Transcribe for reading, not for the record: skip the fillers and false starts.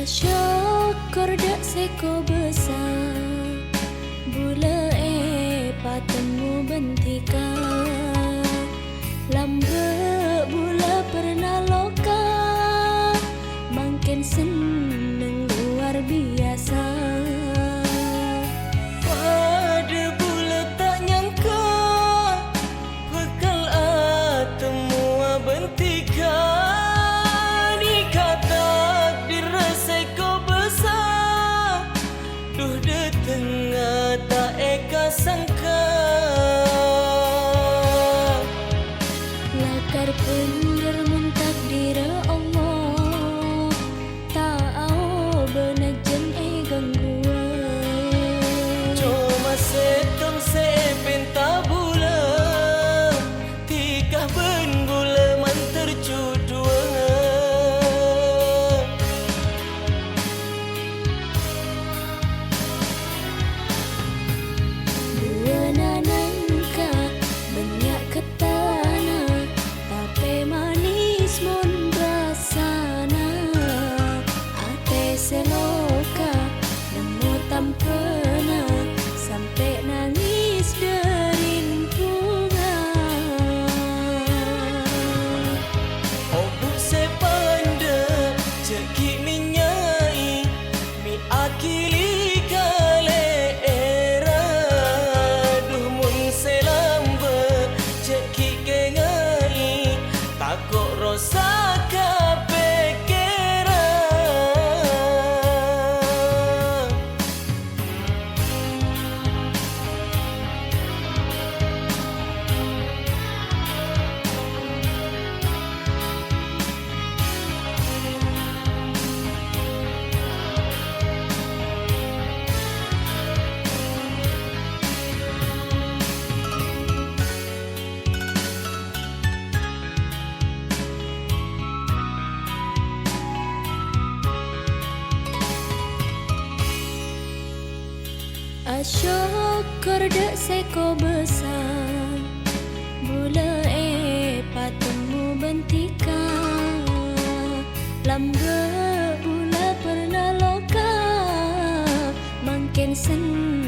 Syukur dak seko besar bula patemu bentika lambe bula pernah loka makin seneng luar biasa. Pada bula tak nyangka bekal atemu bentika tengah tak eka sangka lakar pendir mun takdir Allah tak au benak jen gangguan cuma setong sepenta bula tikah ben bula man tercudua seloka nemu tampena sampai nangis derintungan obuk sepanda cekik minyai mi akili kale era duh mun selamba cekik kengai takut rosa syukur dak seko besar bula patemu bentika lambe bula pernah loka makin seneng